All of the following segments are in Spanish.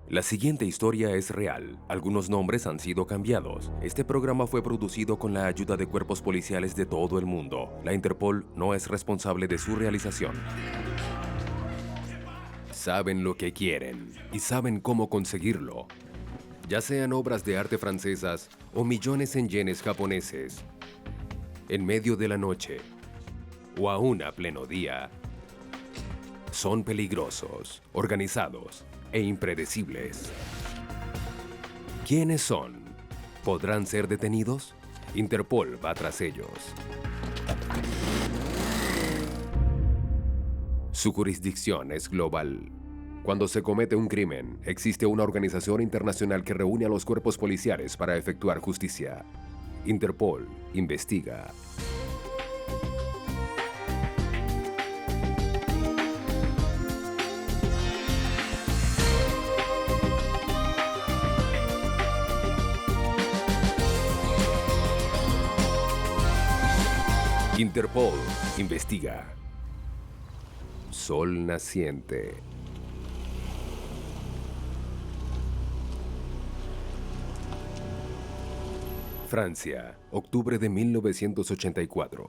La siguiente historia es real. Algunos nombres han sido cambiados. Este programa fue producido con la ayuda de cuerpos policiales de todo el mundo. La Interpol no es responsable de su realización. Saben lo que quieren y saben cómo conseguirlo. Ya sean obras de arte francesas o millones en yenes japoneses. En medio de la noche o aún a pleno día. Son peligrosos, organizados e impredecibles. ¿Quiénes son? ¿Podrán ser detenidos? Interpol va tras ellos. Su jurisdicción es global. Cuando se comete un crimen, existe una organización internacional que reúne a los cuerpos policiales para efectuar justicia. Interpol investiga. Interpol investiga. Sol naciente. Francia, octubre de 1984.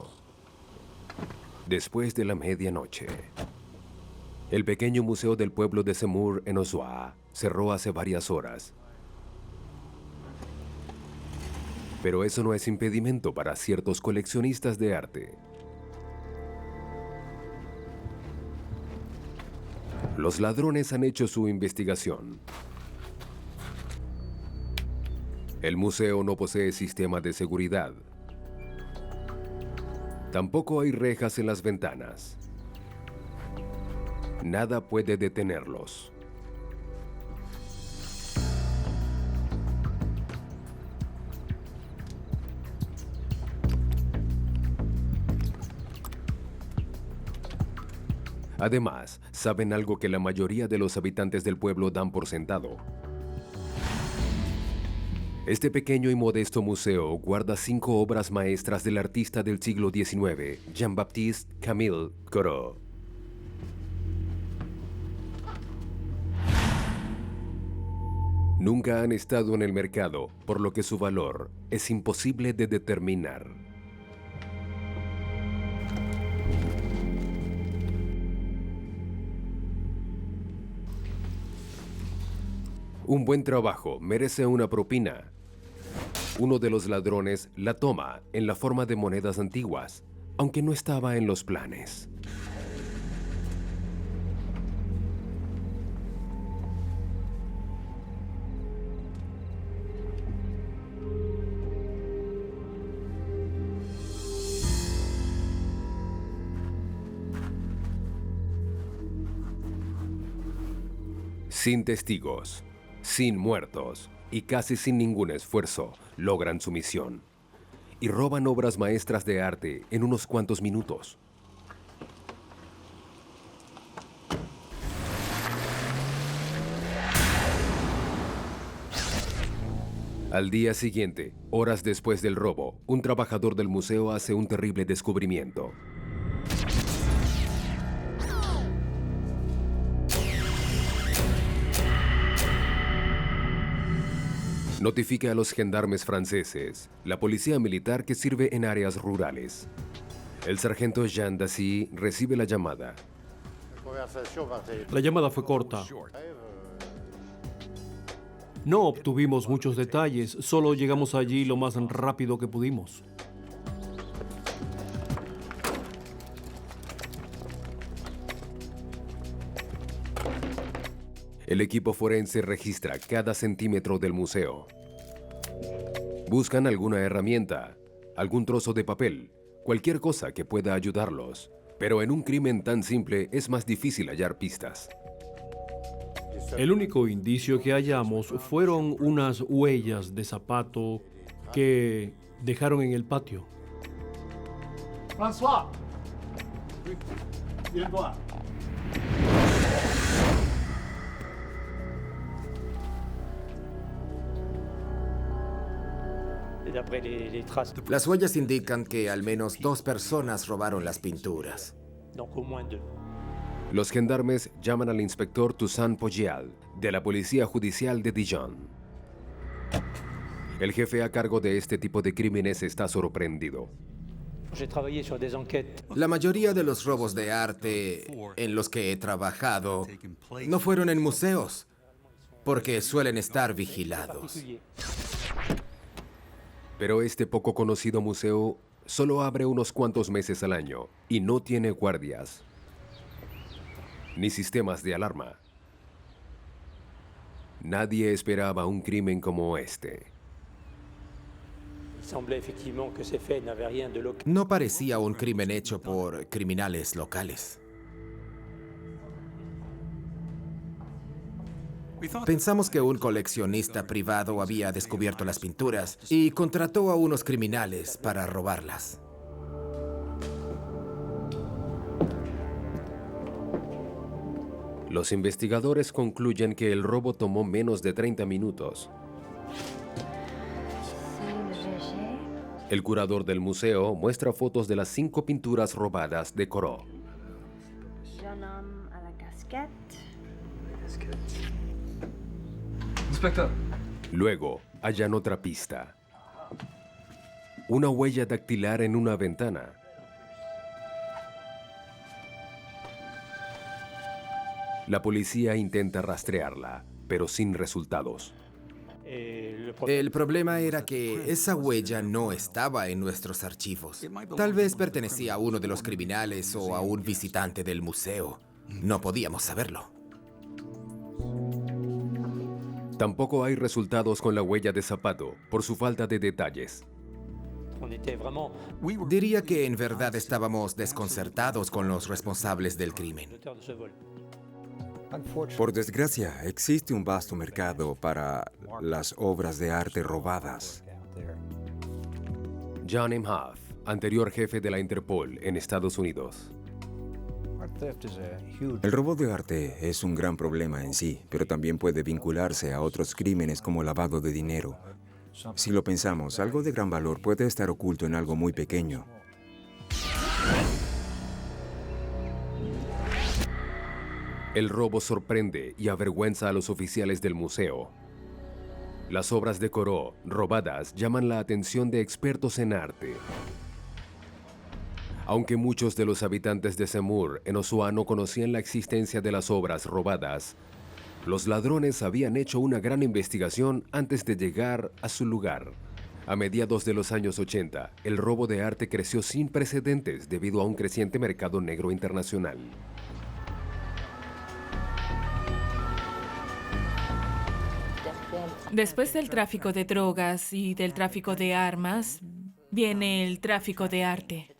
Después de la medianoche. El pequeño museo del pueblo de Semur en Ossois cerró hace varias horas. Pero eso no es impedimento para ciertos coleccionistas de arte. Los ladrones han hecho su investigación. El museo no posee sistema de seguridad. Tampoco hay rejas en las ventanas. Nada puede detenerlos. Además, saben algo que la mayoría de los habitantes del pueblo dan por sentado. Este pequeño y modesto museo guarda 5 obras maestras del artista del siglo XIX, Jean-Baptiste Camille Corot. Nunca han estado en el mercado, por lo que su valor es imposible de determinar. Un buen trabajo merece una propina. Uno de los ladrones la toma en la forma de monedas antiguas, aunque no estaba en los planes. Sin testigos, sin muertos y casi sin ningún esfuerzo, logran su misión y roban obras maestras de arte en unos cuantos minutos. Al día siguiente, horas después del robo, un trabajador del museo hace un terrible descubrimiento. Notifica a los gendarmes franceses, la policía militar que sirve en áreas rurales. El sargento Jean Dassy recibe la llamada. La llamada fue corta. No obtuvimos muchos detalles, solo llegamos allí lo más rápido que pudimos. El equipo forense registra cada centímetro del museo. Buscan alguna herramienta, algún trozo de papel, cualquier cosa que pueda ayudarlos. Pero en un crimen tan simple es más difícil hallar pistas. El único indicio que hallamos fueron unas huellas de zapato que dejaron en el patio. François, viens voir. Las huellas indican que al menos 2 personas robaron las pinturas. Los gendarmes llaman al inspector Toussaint Poggial, de la Policía Judicial de Dijon. El jefe a cargo de este tipo de crímenes está sorprendido. La mayoría de los robos de arte en los que he trabajado no fueron en museos, porque suelen estar vigilados. Pero este poco conocido museo solo abre unos cuantos meses al año y no tiene guardias ni sistemas de alarma. Nadie esperaba un crimen como este. No parecía un crimen hecho por criminales locales. Pensamos que un coleccionista privado había descubierto las pinturas y contrató a unos criminales para robarlas. Los investigadores concluyen que el robo tomó menos de 30 minutos. El curador del museo muestra fotos de las 5 pinturas robadas de Corot. Luego, hallan otra pista. Una huella dactilar en una ventana. La policía intenta rastrearla, pero sin resultados. El problema era que esa huella no estaba en nuestros archivos. Tal vez pertenecía a uno de los criminales o a un visitante del museo. No podíamos saberlo. Tampoco hay resultados con la huella de zapato, por su falta de detalles. Diría que en verdad estábamos desconcertados con los responsables del crimen. Por desgracia, existe un vasto mercado para las obras de arte robadas. John Imhoff, anterior jefe de la Interpol en Estados Unidos. El robo de arte es un gran problema en sí, pero también puede vincularse a otros crímenes como lavado de dinero. Si lo pensamos, algo de gran valor puede estar oculto en algo muy pequeño. El robo sorprende y avergüenza a los oficiales del museo. Las obras de Corot robadas llaman la atención de expertos en arte. Aunque muchos de los habitantes de Semur, en Auxois, no conocían la existencia de las obras robadas, los ladrones habían hecho una gran investigación antes de llegar a su lugar. A mediados de los años 80, el robo de arte creció sin precedentes debido a un creciente mercado negro internacional. Después del tráfico de drogas y del tráfico de armas, viene el tráfico de arte.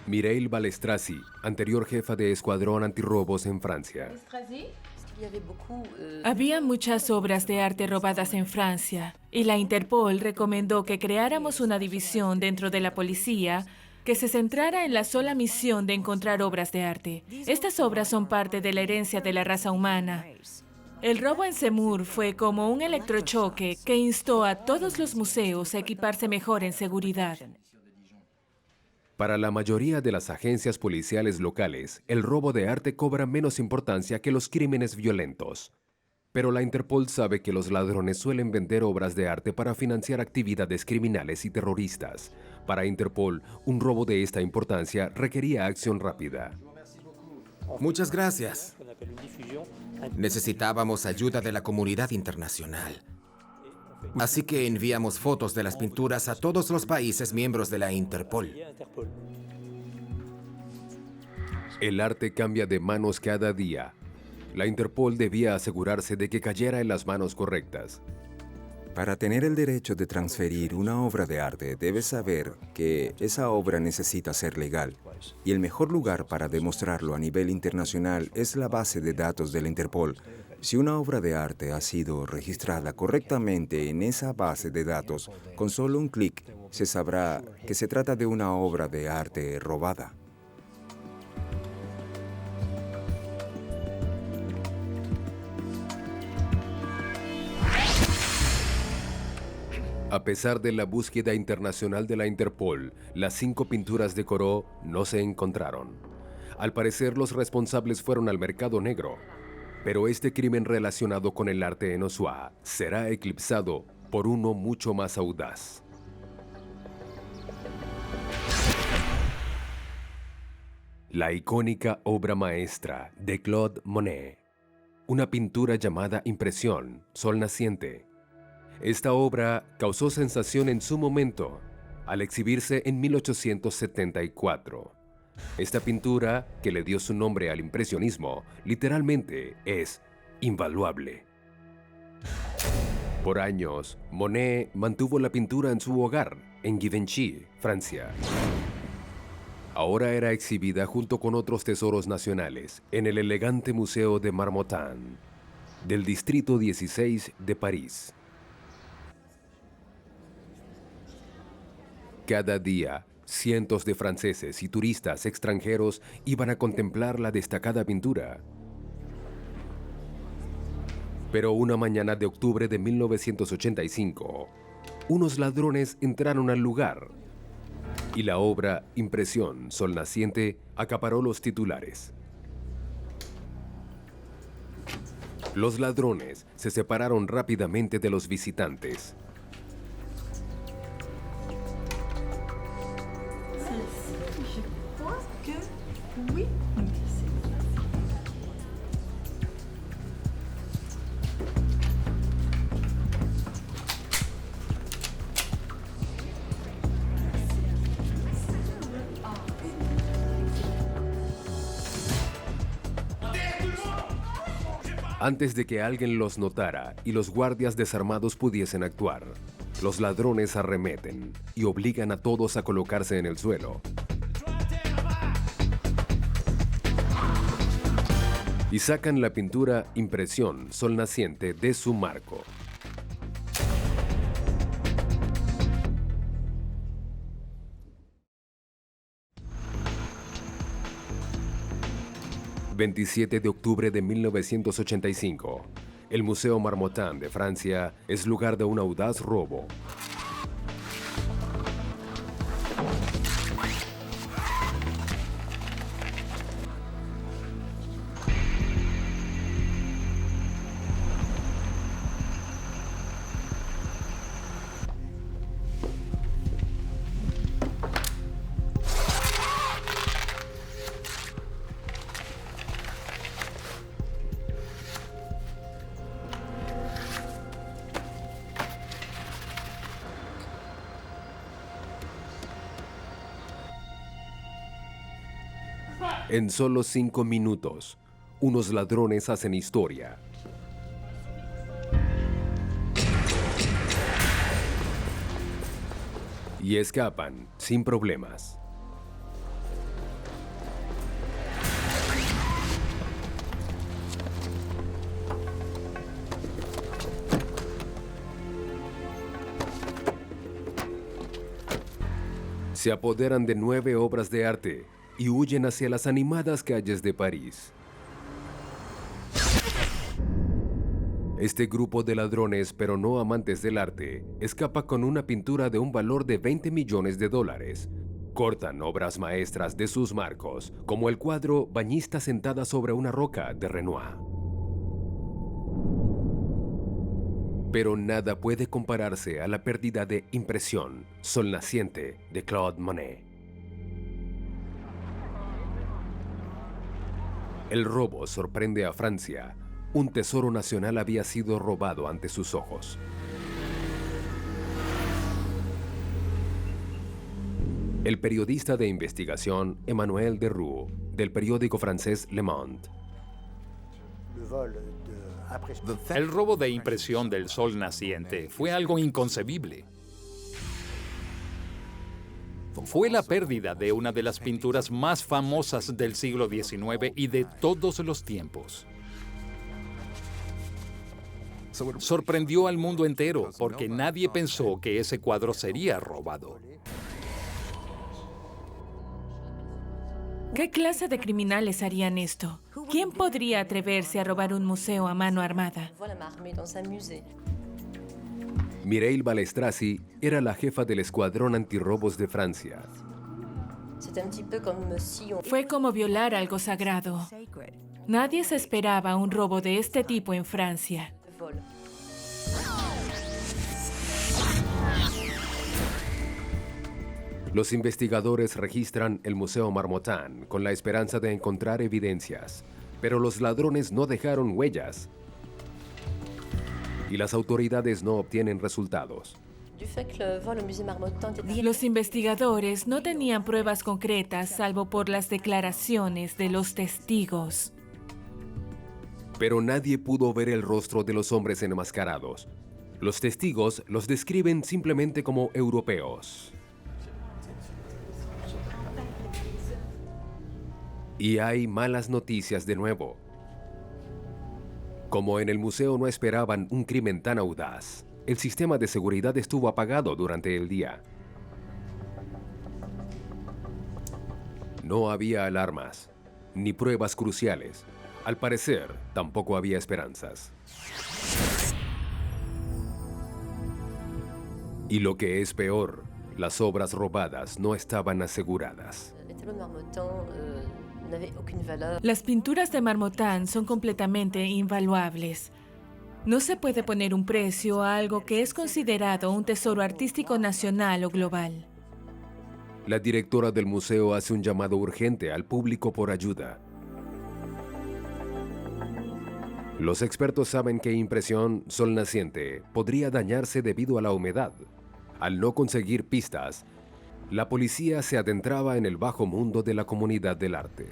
Mireille Balestrasi, anterior jefa de escuadrón antirrobos en Francia. Había muchas obras de arte robadas en Francia y la Interpol recomendó que creáramos una división dentro de la policía que se centrara en la sola misión de encontrar obras de arte. Estas obras son parte de la herencia de la raza humana. El robo en Semur fue como un electrochoque que instó a todos los museos a equiparse mejor en seguridad. Para la mayoría de las agencias policiales locales, el robo de arte cobra menos importancia que los crímenes violentos. Pero la Interpol sabe que los ladrones suelen vender obras de arte para financiar actividades criminales y terroristas. Para Interpol, un robo de esta importancia requería acción rápida. Muchas gracias. Necesitábamos ayuda de la comunidad internacional. Así que enviamos fotos de las pinturas a todos los países miembros de la Interpol. El arte cambia de manos cada día. La Interpol debía asegurarse de que cayera en las manos correctas. Para tener el derecho de transferir una obra de arte, debes saber que esa obra necesita ser legal. Y el mejor lugar para demostrarlo a nivel internacional es la base de datos de la Interpol. Si una obra de arte ha sido registrada correctamente en esa base de datos, con solo un clic se sabrá que se trata de una obra de arte robada. A pesar de la búsqueda internacional de la Interpol, las 5 pinturas de Corot no se encontraron. Al parecer, los responsables fueron al mercado negro, pero este crimen relacionado con el arte en Osua será eclipsado por uno mucho más audaz. La icónica obra maestra de Claude Monet, una pintura llamada Impresión, Sol Naciente. Esta obra causó sensación en su momento al exhibirse en 1874. Esta pintura, que le dio su nombre al impresionismo, literalmente es invaluable. Por años, Monet mantuvo la pintura en su hogar, en Givenchy, Francia. Ahora era exhibida junto con otros tesoros nacionales en el elegante Museo de Marmottan, del Distrito 16 de París. Cada día, cientos de franceses y turistas extranjeros iban a contemplar la destacada pintura. Pero una mañana de octubre de 1985, unos ladrones entraron al lugar y la obra Impresión, Sol Naciente acaparó los titulares. Los ladrones se separaron rápidamente de los visitantes. Antes de que alguien los notara y los guardias desarmados pudiesen actuar, los ladrones arremeten y obligan a todos a colocarse en el suelo. Y sacan la pintura Impresión, Sol Naciente de su marco. ...27 de octubre de 1985... el Museo Marmottan de Francia es lugar de un audaz robo. En solo 5 minutos, unos ladrones hacen historia. Y escapan sin problemas. Se apoderan de 9 obras de arte y huyen hacia las animadas calles de París. Este grupo de ladrones, pero no amantes del arte, escapa con una pintura de un valor de $20 millones. Cortan obras maestras de sus marcos, como el cuadro Bañista sentada sobre una roca de Renoir. Pero nada puede compararse a la pérdida de Impresión, Sol Naciente de Claude Monet. El robo sorprende a Francia. Un tesoro nacional había sido robado ante sus ojos. El periodista de investigación Emmanuel Deroux, del periódico francés Le Monde. El robo de Impresión del Sol Naciente fue algo inconcebible. Fue la pérdida de una de las pinturas más famosas del siglo XIX y de todos los tiempos. Sorprendió al mundo entero porque nadie pensó que ese cuadro sería robado. ¿Qué clase de criminales harían esto? ¿Quién podría atreverse a robar un museo a mano armada? Mireille Balestrasi era la jefa del escuadrón antirrobos de Francia. Fue como violar algo sagrado. Nadie se esperaba un robo de este tipo en Francia. Los investigadores registran el Museo Marmottan con la esperanza de encontrar evidencias, pero los ladrones no dejaron huellas y las autoridades no obtienen resultados. Los investigadores no tenían pruebas concretas salvo por las declaraciones de los testigos. Pero nadie pudo ver el rostro de los hombres enmascarados. Los testigos los describen simplemente como europeos. Y hay malas noticias de nuevo. Como en el museo no esperaban un crimen tan audaz, el sistema de seguridad estuvo apagado durante el día. No había alarmas, ni pruebas cruciales. Al parecer, tampoco había esperanzas. Y lo que es peor, las obras robadas no estaban aseguradas. Las pinturas de Marmottan son completamente invaluables. No se puede poner un precio a algo que es considerado un tesoro artístico nacional o global. La directora del museo hace un llamado urgente al público por ayuda. Los expertos saben que impresión sol naciente podría dañarse debido a la humedad. Al no conseguir pistas, la policía se adentraba en el bajo mundo de la comunidad del arte.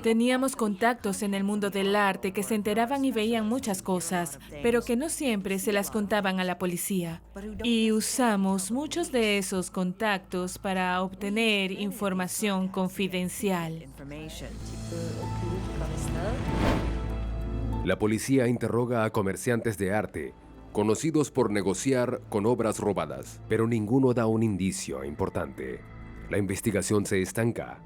Teníamos contactos en el mundo del arte que se enteraban y veían muchas cosas, pero que no siempre se las contaban a la policía. Y usamos muchos de esos contactos para obtener información confidencial. La policía interroga a comerciantes de arte, conocidos por negociar con obras robadas, pero ninguno da un indicio importante. La investigación se estanca.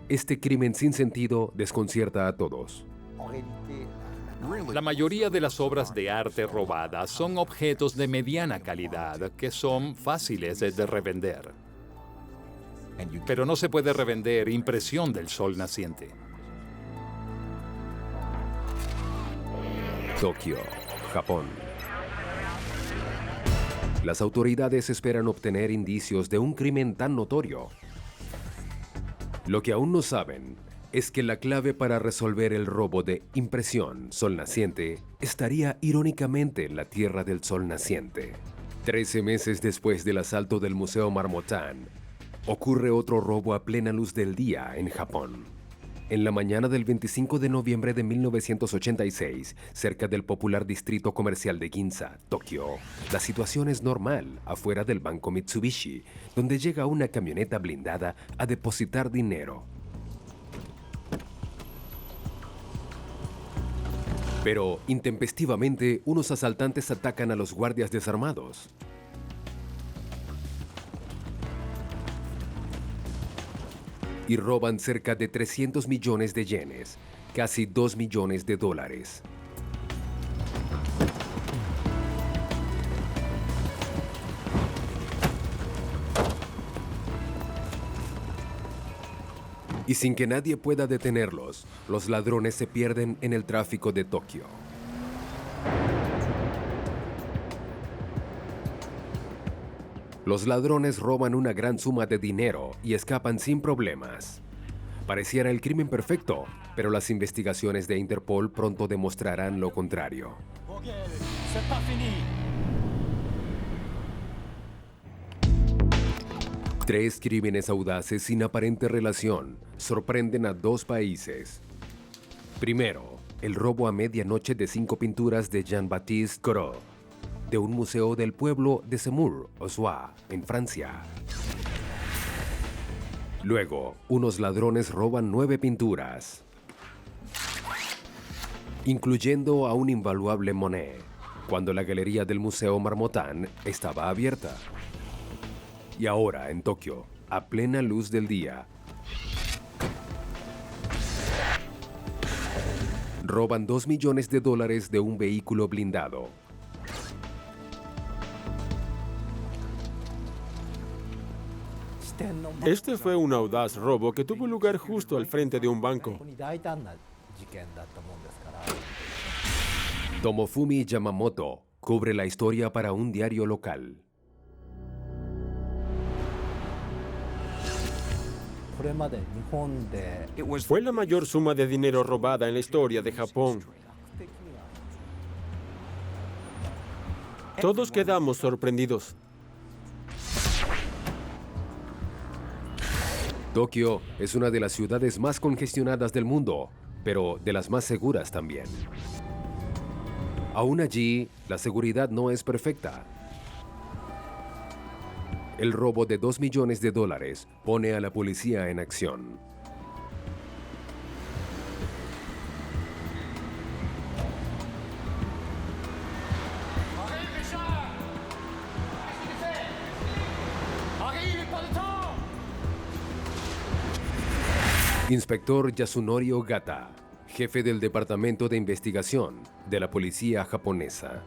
Este crimen sin sentido desconcierta a todos. La mayoría de las obras de arte robadas son objetos de mediana calidad que son fáciles de revender. Pero no se puede revender impresión del sol naciente. Tokio, Japón. Las autoridades esperan obtener indicios de un crimen tan notorio. Lo que aún no saben es que la clave para resolver el robo de impresión sol naciente estaría irónicamente en la Tierra del Sol Naciente. 13 meses después del asalto del Museo Marmottan, ocurre otro robo a plena luz del día en Japón. En la mañana del 25 de noviembre de 1986, cerca del popular distrito comercial de Ginza, Tokio, la situación es normal afuera del banco Mitsubishi, donde llega una camioneta blindada a depositar dinero. Pero, intempestivamente, unos asaltantes atacan a los guardias desarmados. Y roban cerca de 300 millones de yenes, casi 2 millones de dólares. Y sin que nadie pueda detenerlos, los ladrones se pierden en el tráfico de Tokio. Los ladrones roban una gran suma de dinero y escapan sin problemas. Pareciera el crimen perfecto, pero las investigaciones de Interpol pronto demostrarán lo contrario. Tres crímenes audaces sin aparente relación sorprenden a dos países. Primero, el robo a medianoche de 5 pinturas de Jean-Baptiste Corot, de un museo del pueblo de Semur-Auxois, en Francia. Luego, unos ladrones roban 9 pinturas, incluyendo a un invaluable Monet, cuando la galería del Museo Marmottan estaba abierta. Y ahora, en Tokio, a plena luz del día, roban 2 millones de dólares de un vehículo blindado. Este fue un audaz robo que tuvo lugar justo al frente de un banco. Tomofumi Yamamoto cubre la historia para un diario local. Fue la mayor suma de dinero robada en la historia de Japón. Todos quedamos sorprendidos. Tokio es una de las ciudades más congestionadas del mundo, pero de las más seguras también. Aún allí, la seguridad no es perfecta. El robo de $2 millones pone a la policía en acción. Inspector Yasunori Ogata, jefe del Departamento de Investigación de la Policía Japonesa.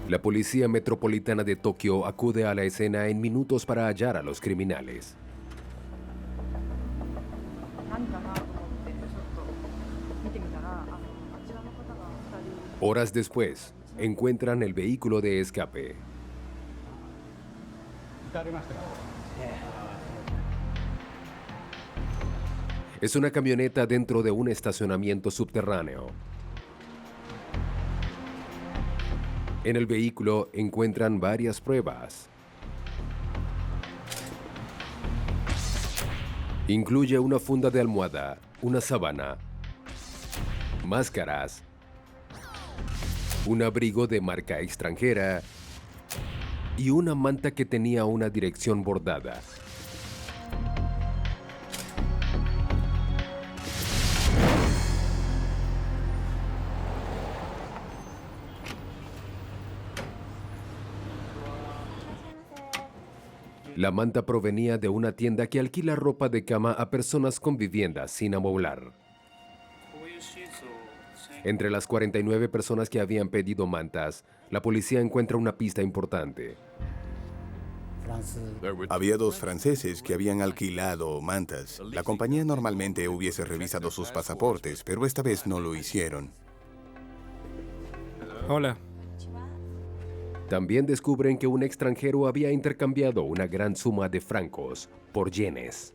La Policía Metropolitana de Tokio acude a la escena en minutos para hallar a los criminales. Horas después, encuentran el vehículo de escape. Es una camioneta dentro de un estacionamiento subterráneo. En el vehículo encuentran varias pruebas. Incluye una funda de almohada, una sábana, máscaras, un abrigo de marca extranjera y una manta que tenía una dirección bordada. La manta provenía de una tienda que alquila ropa de cama a personas con viviendas sin amoblar. Entre las 49 personas que habían pedido mantas, la policía encuentra una pista importante. Había 2 franceses que habían alquilado mantas. La compañía normalmente hubiese revisado sus pasaportes, pero esta vez no lo hicieron. Hola. También descubren que un extranjero había intercambiado una gran suma de francos por yenes.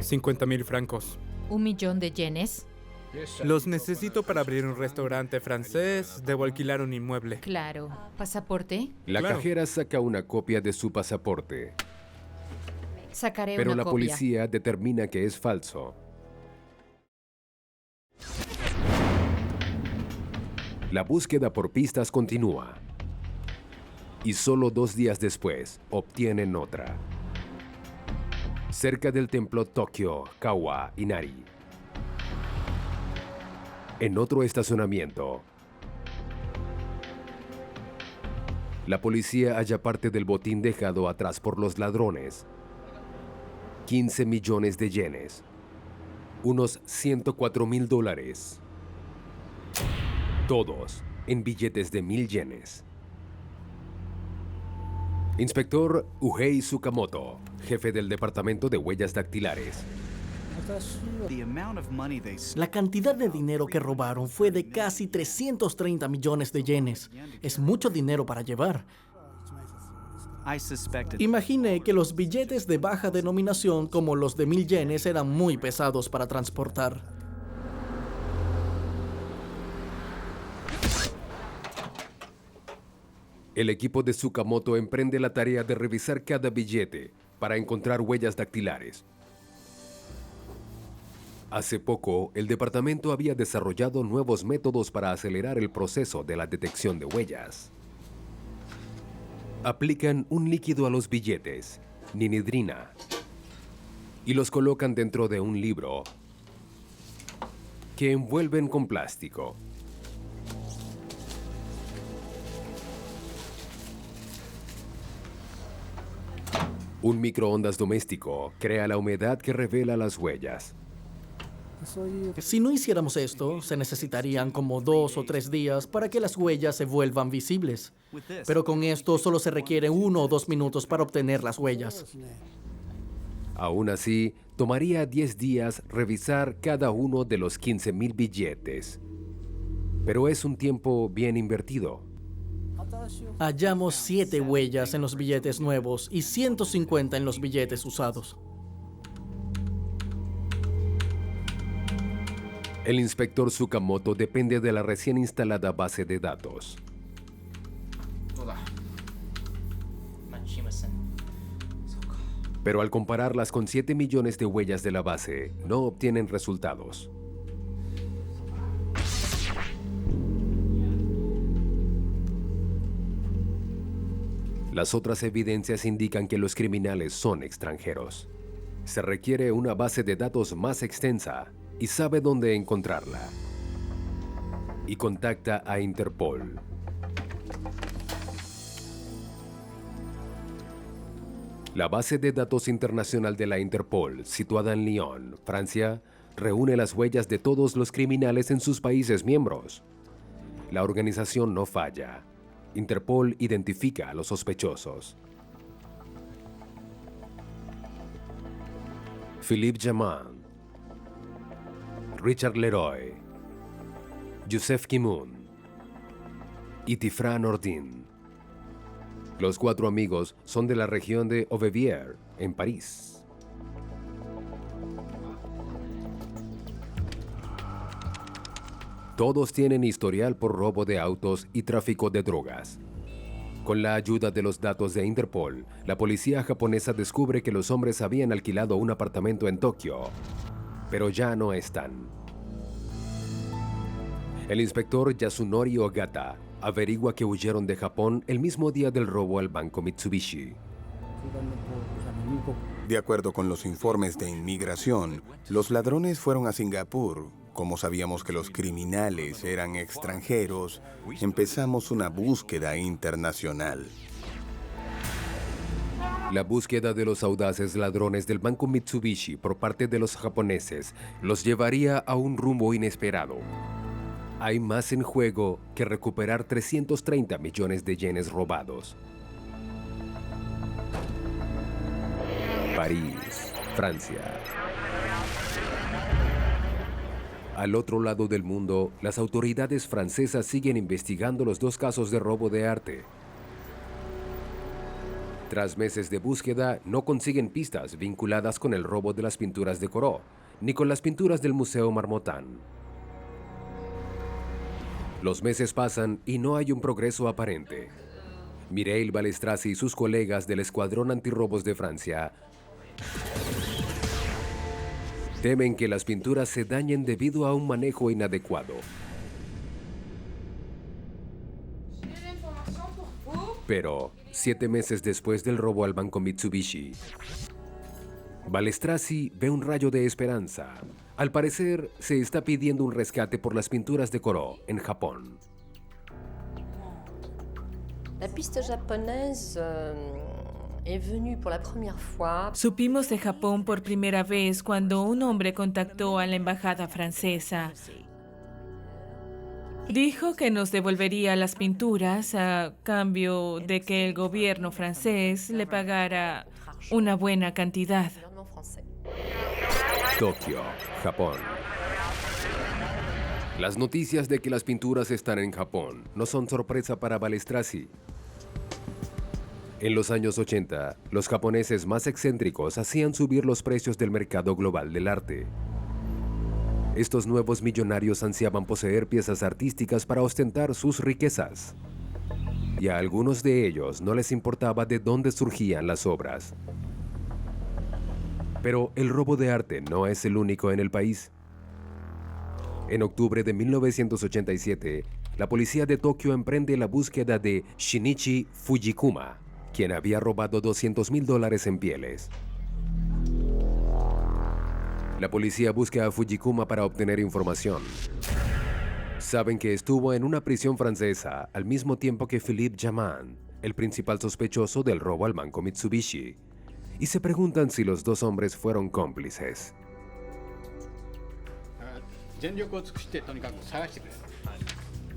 50,000 francos. ¿1 millón de yenes? Los necesito para abrir un restaurante francés. Debo alquilar un inmueble. Claro. ¿Pasaporte? La cajera saca una copia de su pasaporte, Sacaré pero una la copia. policía determina que es falso. La búsqueda por pistas continúa. Y solo 2 días después, obtienen otra. Cerca del templo Tokyo Kawa Inari. En otro estacionamiento, la policía halla parte del botín dejado atrás por los ladrones. 15 millones de yenes. Unos $104,000. Todos en billetes de 1,000 yenes. Inspector Uhei Tsukamoto, jefe del Departamento de Huellas Dactilares. La cantidad de dinero que robaron fue de casi 330 millones de yenes. Es mucho dinero para llevar. Imaginé que los billetes de baja denominación como los de 1,000 yenes eran muy pesados para transportar. El equipo de Tsukamoto emprende la tarea de revisar cada billete para encontrar huellas dactilares. Hace poco, el departamento había desarrollado nuevos métodos para acelerar el proceso de la detección de huellas. Aplican un líquido a los billetes, ninidrina, y los colocan dentro de un libro que envuelven con plástico. Un microondas doméstico crea la humedad que revela las huellas. Si no hiciéramos esto, se necesitarían como 2 o 3 días para que las huellas se vuelvan visibles. Pero con esto solo se requiere 1 o 2 minutos para obtener las huellas. Aún así, tomaría 10 días revisar cada uno de los 15,000 billetes. Pero es un tiempo bien invertido. Hallamos 7 huellas en los billetes nuevos y 150 en los billetes usados. El inspector Tsukamoto depende de la recién instalada base de datos. Pero al compararlas con 7 millones de huellas de la base, no obtienen resultados. Las otras evidencias indican que los criminales son extranjeros. Se requiere una base de datos más extensa y sabe dónde encontrarla. Y contacta a Interpol. La base de datos internacional de la Interpol, situada en Lyon, Francia, reúne las huellas de todos los criminales en sus países miembros. La organización no falla. Interpol identifica a los sospechosos. Philippe Jaman, Richard Leroy, Youssef Kimoun y Tifran Ordin. Los 4 amigos son de la región de Aubevier, en París. Todos tienen historial por robo de autos y tráfico de drogas. Con la ayuda de los datos de Interpol, la policía japonesa descubre que los hombres habían alquilado un apartamento en Tokio, pero ya no están. El inspector Yasunori Ogata averigua que huyeron de Japón el mismo día del robo al banco Mitsubishi. De acuerdo con los informes de inmigración, los ladrones fueron a Singapur. Como sabíamos que los criminales eran extranjeros, empezamos una búsqueda internacional. La búsqueda de los audaces ladrones del banco Mitsubishi por parte de los japoneses los llevaría a un rumbo inesperado. Hay más en juego que recuperar 330 millones de yenes robados. París, Francia. Al otro lado del mundo, las autoridades francesas siguen investigando los 2 casos de robo de arte. Tras meses de búsqueda, no consiguen pistas vinculadas con el robo de las pinturas de Corot, ni con las pinturas del Museo Marmottan. Los meses pasan y no hay un progreso aparente. Mireille Balestraci y sus colegas del Escuadrón Antirrobos de Francia temen que las pinturas se dañen debido a un manejo inadecuado. Pero, 7 meses después del robo al banco Mitsubishi, Balestraci ve un rayo de esperanza. Al parecer, se está pidiendo un rescate por las pinturas de Corot en Japón. La piste japonaise est venue pour la première fois. Supimos de Japón por primera vez cuando un hombre contactó a la embajada francesa. Dijo que nos devolvería las pinturas a cambio de que el gobierno francés le pagara una buena cantidad. Tokio, Japón. Las noticias de que las pinturas están en Japón no son sorpresa para Balestraci. En los años 80, los japoneses más excéntricos hacían subir los precios del mercado global del arte. Estos nuevos millonarios ansiaban poseer piezas artísticas para ostentar sus riquezas. Y a algunos de ellos no les importaba de dónde surgían las obras. Pero el robo de arte no es el único en el país. En octubre de 1987, la policía de Tokio emprende la búsqueda de Shinichi Fujikuma, quien había robado $200,000 en pieles. La policía busca a Fujikuma para obtener información. Saben que estuvo en una prisión francesa al mismo tiempo que Philippe Jaman, el principal sospechoso del robo al banco Mitsubishi. y se preguntan si los dos hombres fueron cómplices.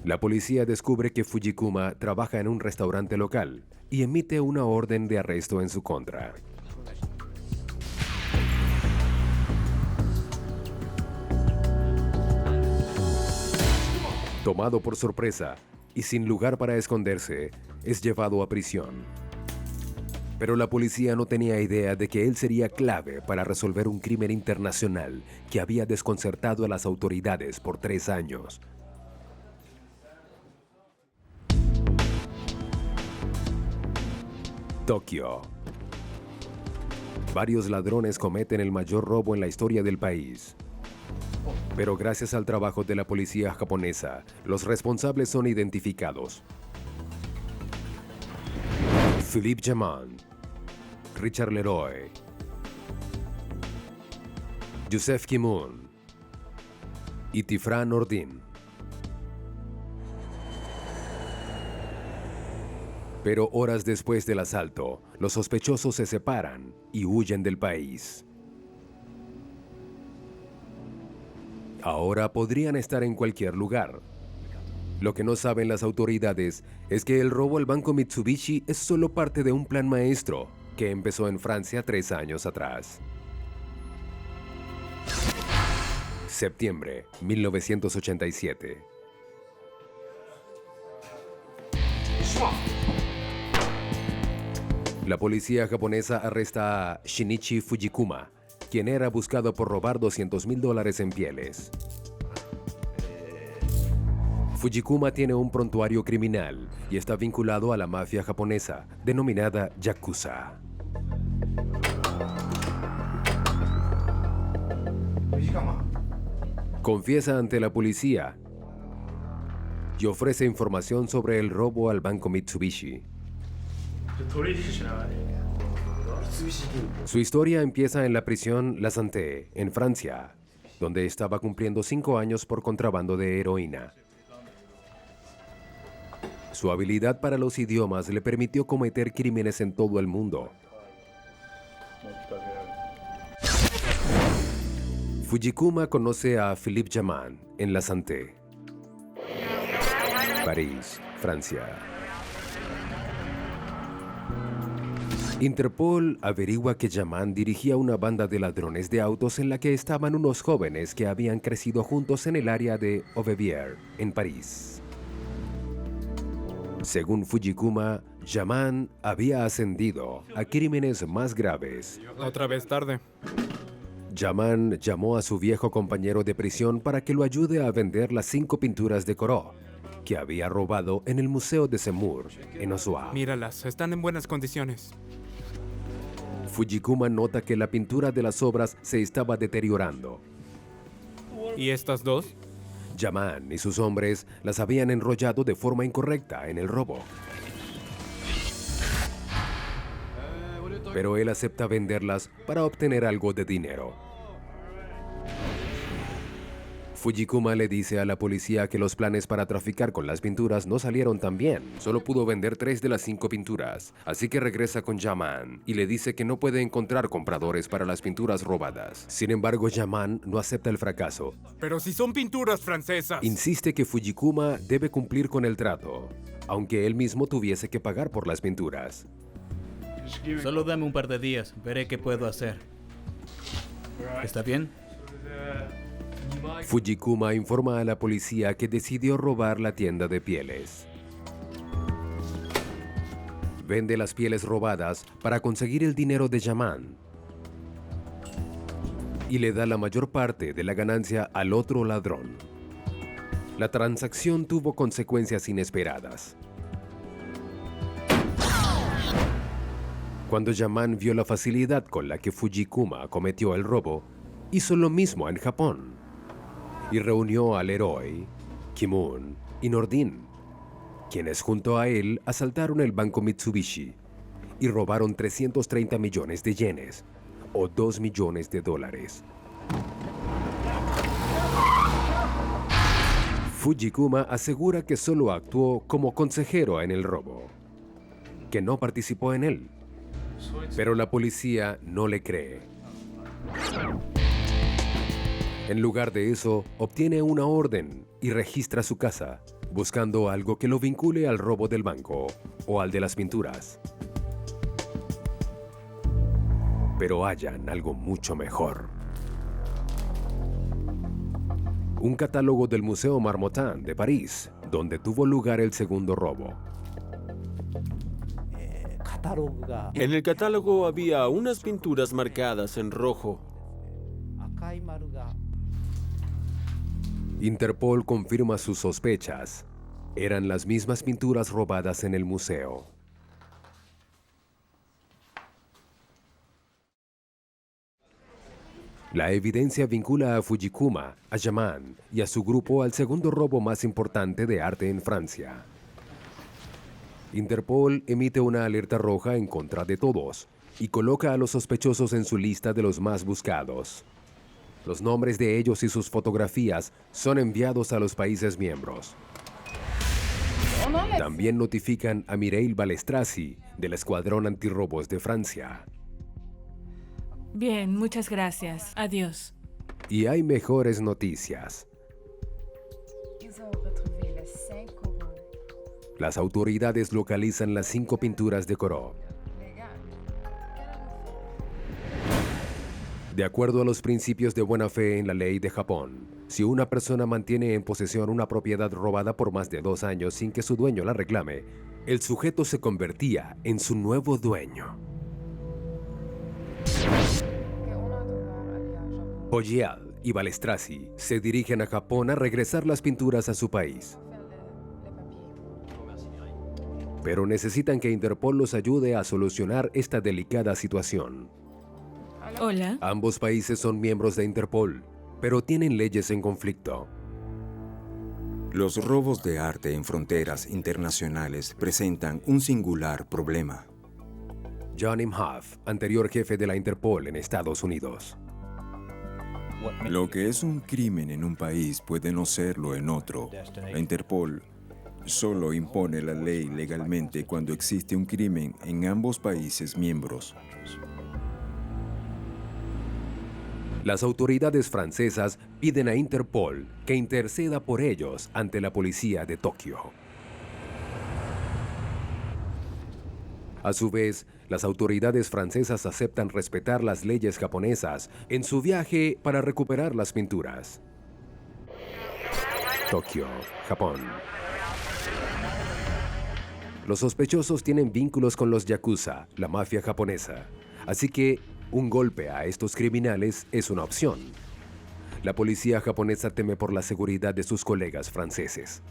La policía descubre que Fujikuma trabaja en un restaurante local y emite una orden de arresto en su contra. Tomado por sorpresa y sin lugar para esconderse, es llevado a prisión. Pero la policía no tenía idea de que él sería clave para resolver un crimen internacional que había desconcertado a las autoridades por 3 años. Tokio. Varios ladrones cometen el mayor robo en la historia del país. Pero gracias al trabajo de la policía japonesa, los responsables son identificados. Philippe Jaman, Richard Leroy, Joseph Kim-un y Tifran Ordin. Pero horas después del asalto, los sospechosos se separan y huyen del país. Ahora podrían estar en cualquier lugar. Lo que no saben las autoridades es que el robo al banco Mitsubishi es solo parte de un plan maestro que empezó en Francia 3 años atrás. Septiembre 1987. La policía japonesa arresta a Shinichi Fujikuma, quien era buscado por robar $200,000 en pieles. Fujikuma tiene un prontuario criminal y está vinculado a la mafia japonesa, denominada Yakuza. Confiesa ante la policía y ofrece información sobre el robo al banco Mitsubishi. Su historia empieza en la prisión La Santé, en Francia, donde estaba cumpliendo 5 años por contrabando de heroína. Su habilidad para los idiomas le permitió cometer crímenes en todo el mundo. Fujikuma conoce a Philippe Jaman en La Santé, París, Francia. Interpol averigua que Jaman dirigía una banda de ladrones de autos en la que estaban unos jóvenes que habían crecido juntos en el área de Aubevier, en París. Según Fujikuma, Jaman había ascendido a crímenes más graves. Otra vez tarde. Jaman llamó a su viejo compañero de prisión para que lo ayude a vender las 5 pinturas de Corot que había robado en el Museo de Semur, en Osua. Míralas, están en buenas condiciones. Fujikuma nota que la pintura de las obras se estaba deteriorando. ¿Y estas dos? Jaman y sus hombres las habían enrollado de forma incorrecta en el robo. Pero él acepta venderlas para obtener algo de dinero. Fujikuma le dice a la policía que los planes para traficar con las pinturas no salieron tan bien. Solo pudo vender 3 de las 5 pinturas. Así que regresa con Jaman y le dice que no puede encontrar compradores para las pinturas robadas. Sin embargo, Jaman no acepta el fracaso. Pero si son pinturas francesas. Insiste que Fujikuma debe cumplir con el trato, aunque él mismo tuviese que pagar por las pinturas. Solo dame un par de días, veré qué puedo hacer. ¿Está bien? Fujikuma informa a la policía que decidió robar la tienda de pieles. Vende las pieles robadas para conseguir el dinero de Jaman y le da la mayor parte de la ganancia al otro ladrón. La transacción tuvo consecuencias inesperadas. Cuando Jaman vio la facilidad con la que Fujikuma cometió el robo, hizo lo mismo en Japón y reunió a Leroy, Kim-un y Nordin, quienes junto a él asaltaron el banco Mitsubishi y robaron 330 millones de yenes, o $2 millones. Fujikuma asegura que solo actuó como consejero en el robo, que no participó en él. Pero la policía no le cree. En lugar de eso, obtiene una orden y registra su casa, buscando algo que lo vincule al robo del banco o al de las pinturas. Pero hallan algo mucho mejor. Un catálogo del Museo Marmottan de París, donde tuvo lugar el segundo robo. En el catálogo había unas pinturas marcadas en rojo. Interpol confirma sus sospechas. Eran las mismas pinturas robadas en el museo. La evidencia vincula a Fujikuma, a Yaman y a su grupo al segundo robo más importante de arte en Francia. Interpol emite una alerta roja en contra de todos y coloca a los sospechosos en su lista de los más buscados. Los nombres de ellos y sus fotografías son enviados a los países miembros. También notifican a Mireille Balestrasi del Escuadrón Antirrobos de Francia. Bien, muchas gracias. Adiós. Y hay mejores noticias. Las autoridades localizan las 5 pinturas de Corot. De acuerdo a los principios de buena fe en la ley de Japón, si una persona mantiene en posesión una propiedad robada por más de 2 años sin que su dueño la reclame, el sujeto se convertía en su nuevo dueño. Poggial y Balestrasi se dirigen a Japón a regresar las pinturas a su país. Pero necesitan que Interpol los ayude a solucionar esta delicada situación. Hola. Ambos países son miembros de Interpol, pero tienen leyes en conflicto. Los robos de arte en fronteras internacionales presentan un singular problema. John Imhoff, anterior jefe de la Interpol en Estados Unidos. Lo que es un crimen en un país puede no serlo en otro. La Interpol solo impone la ley legalmente cuando existe un crimen en ambos países miembros. Las autoridades francesas piden a Interpol que interceda por ellos ante la policía de Tokio. A su vez, las autoridades francesas aceptan respetar las leyes japonesas en su viaje para recuperar las pinturas. Tokio, Japón. Los sospechosos tienen vínculos con los yakuza, la mafia japonesa, así que un golpe a estos criminales es una opción. La policía japonesa teme por la seguridad de sus colegas franceses.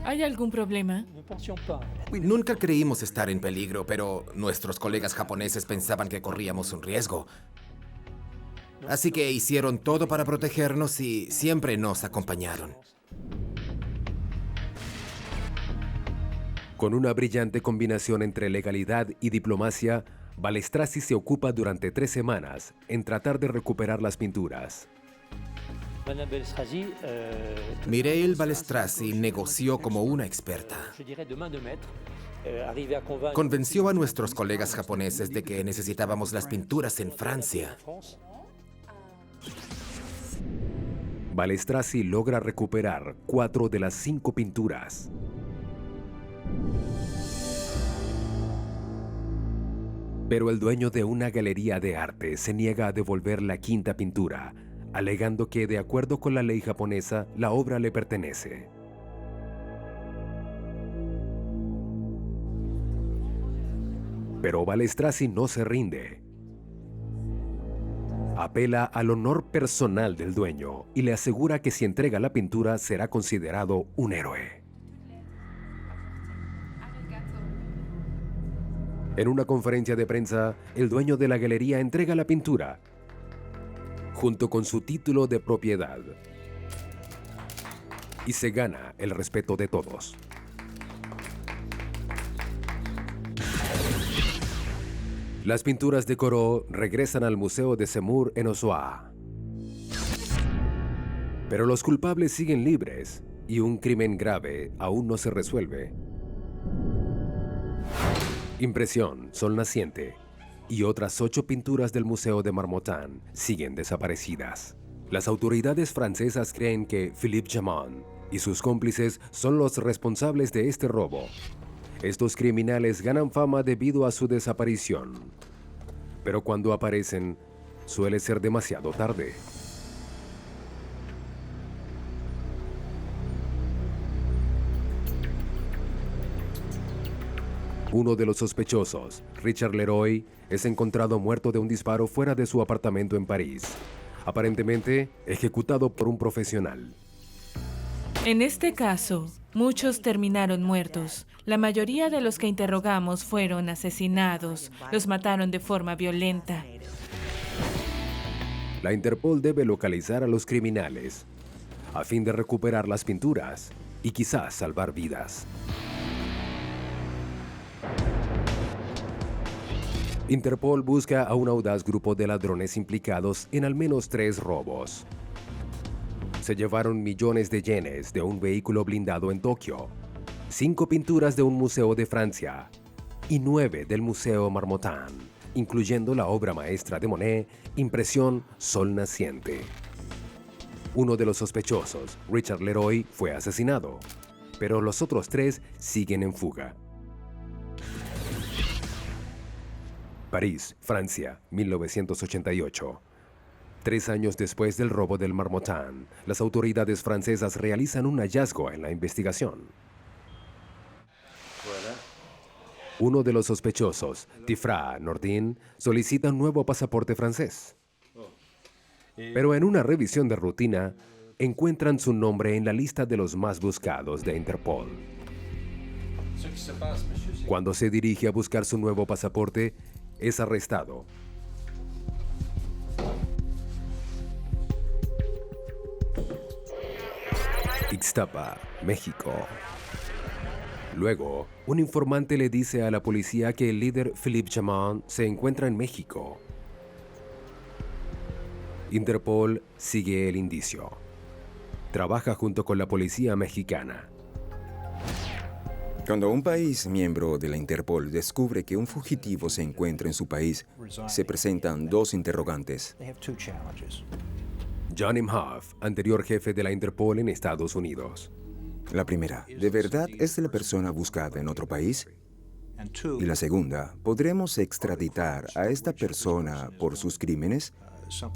¿Hay algún problema? Nunca creímos estar en peligro, pero nuestros colegas japoneses pensaban que corríamos un riesgo. Así que hicieron todo para protegernos y siempre nos acompañaron. Con una brillante combinación entre legalidad y diplomacia, Balestrasi se ocupa durante 3 semanas en tratar de recuperar las pinturas. Mireille Balestrasi negoció como una experta. Convenció a nuestros colegas japoneses de que necesitábamos las pinturas en Francia. Balestrasi logra recuperar 4 de las 5 pinturas. Pero el dueño de una galería de arte se niega a devolver la 5ª pintura, alegando que, de acuerdo con la ley japonesa, la obra le pertenece. Pero Balestrasi no se rinde. Apela al honor personal del dueño y le asegura que si entrega la pintura será considerado un héroe. En una conferencia de prensa, el dueño de la galería entrega la pintura, junto con su título de propiedad, y se gana el respeto de todos. Las pinturas de Corot regresan al Museo de Semur en Ossoa. Pero los culpables siguen libres y un crimen grave aún no se resuelve. Impresión, Sol Naciente, y otras 8 pinturas del Museo de Marmottan siguen desaparecidas. Las autoridades francesas creen que Philippe Jaman y sus cómplices son los responsables de este robo. Estos criminales ganan fama debido a su desaparición, pero cuando aparecen, suele ser demasiado tarde. Uno de los sospechosos, Richard Leroy, es encontrado muerto de un disparo fuera de su apartamento en París, aparentemente ejecutado por un profesional. En este caso, muchos terminaron muertos. La mayoría de los que interrogamos fueron asesinados. Los mataron de forma violenta. La Interpol debe localizar a los criminales a fin de recuperar las pinturas y quizás salvar vidas. Interpol busca a un audaz grupo de ladrones implicados en al menos 3 robos. Se llevaron millones de yenes de un vehículo blindado en Tokio, 5 pinturas de un museo de Francia y 9 del Museo Marmottan, incluyendo la obra maestra de Monet, Impresión Sol Naciente. Uno de los sospechosos, Richard Leroy, fue asesinado, pero los otros 3 siguen en fuga. París, Francia, 1988. 3 años después del robo del Marmottan, las autoridades francesas realizan un hallazgo en la investigación. Uno de los sospechosos, Tifra Nordin, solicita un nuevo pasaporte francés. Pero en una revisión de rutina, encuentran su nombre en la lista de los más buscados de Interpol. Cuando se dirige a buscar su nuevo pasaporte, es arrestado. Ixtapa, México. Luego, un informante le dice a la policía que el líder Philippe Jaman se encuentra en México. Interpol sigue el indicio. Trabaja junto con la policía mexicana. Cuando un país miembro de la Interpol descubre que un fugitivo se encuentra en su país, se presentan 2 interrogantes. John Imhoff, anterior jefe de la Interpol en Estados Unidos. La primera, ¿de verdad es la persona buscada en otro país? Y la segunda, ¿podremos extraditar a esta persona por sus crímenes?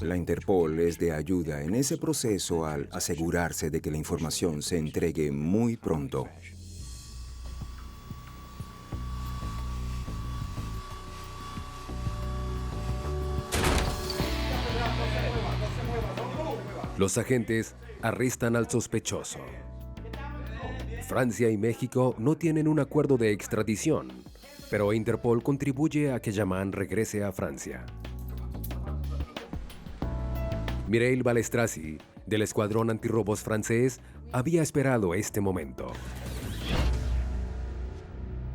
La Interpol es de ayuda en ese proceso al asegurarse de que la información se entregue muy pronto. Los agentes arrestan al sospechoso. Francia y México no tienen un acuerdo de extradición, pero Interpol contribuye a que Jaman regrese a Francia. Mireille Balestrasi, del escuadrón antirrobos francés, había esperado este momento.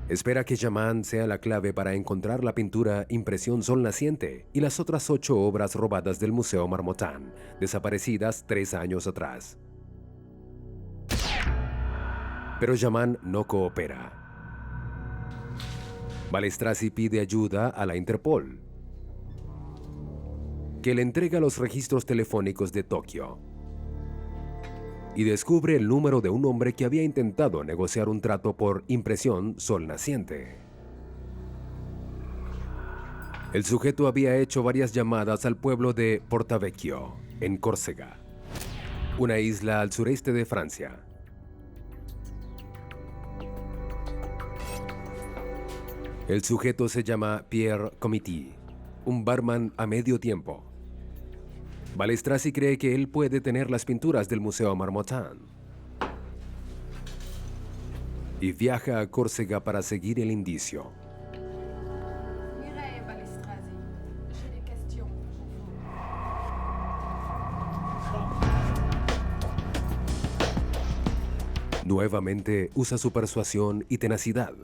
Espera que Jaman sea la clave para encontrar la pintura Impresión Sol Naciente y las otras 8 obras robadas del Museo Marmottan, desaparecidas 3 años atrás. Pero Jaman no coopera. Balestrasi pide ayuda a la Interpol, que le entrega los registros telefónicos de Tokio y descubre el número de un hombre que había intentado negociar un trato por Impresión Sol Naciente. El sujeto había hecho varias llamadas al pueblo de Portavecchio, en Córcega, una isla al sureste de Francia. El sujeto se llama Pierre Comity, un barman a medio tiempo. Balestrasi cree que él puede tener las pinturas del Museo Marmottan y viaja a Córcega para seguir el indicio. Nuevamente usa su persuasión y tenacidad.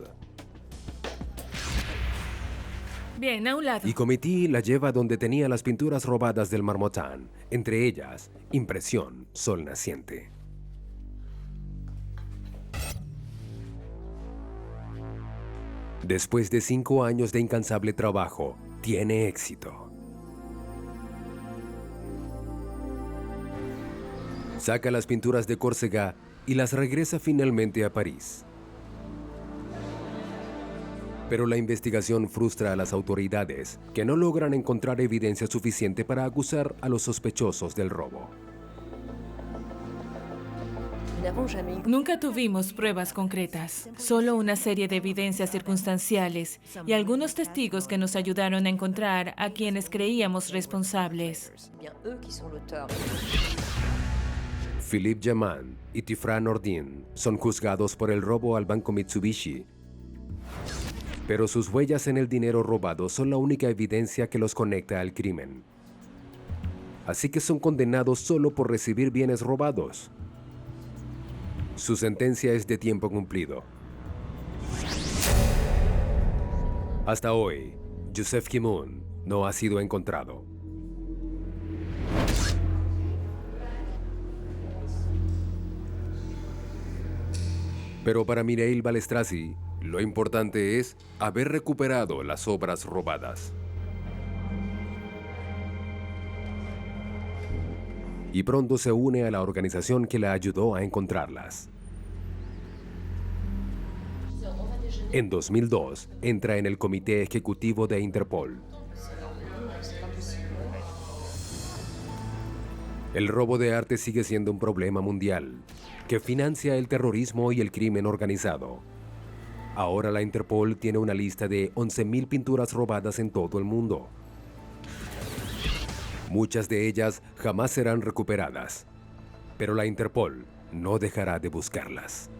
Bien, a un lado. Y Comity la lleva donde tenía las pinturas robadas del Marmottan, entre ellas, Impresión Sol Naciente. Después de 5 años de incansable trabajo, tiene éxito. Saca las pinturas de Córcega y las regresa finalmente a París. Pero la investigación frustra a las autoridades, que no logran encontrar evidencia suficiente para acusar a los sospechosos del robo. Nunca tuvimos pruebas concretas, solo una serie de evidencias circunstanciales y algunos testigos que nos ayudaron a encontrar a quienes creíamos responsables. Philippe Jaman y Tifran Ordin son juzgados por el robo al banco Mitsubishi. Pero sus huellas en el dinero robado son la única evidencia que los conecta al crimen. Así que son condenados solo por recibir bienes robados. Su sentencia es de tiempo cumplido. Hasta hoy, Joseph Kimoun no ha sido encontrado. Pero para Mireille Balestrasi, lo importante es haber recuperado las obras robadas. Y pronto se une a la organización que la ayudó a encontrarlas. En 2002, entra en el Comité Ejecutivo de Interpol. El robo de arte sigue siendo un problema mundial, que financia el terrorismo y el crimen organizado. Ahora la Interpol tiene una lista de 11.000 pinturas robadas en todo el mundo. Muchas de ellas jamás serán recuperadas, pero la Interpol no dejará de buscarlas.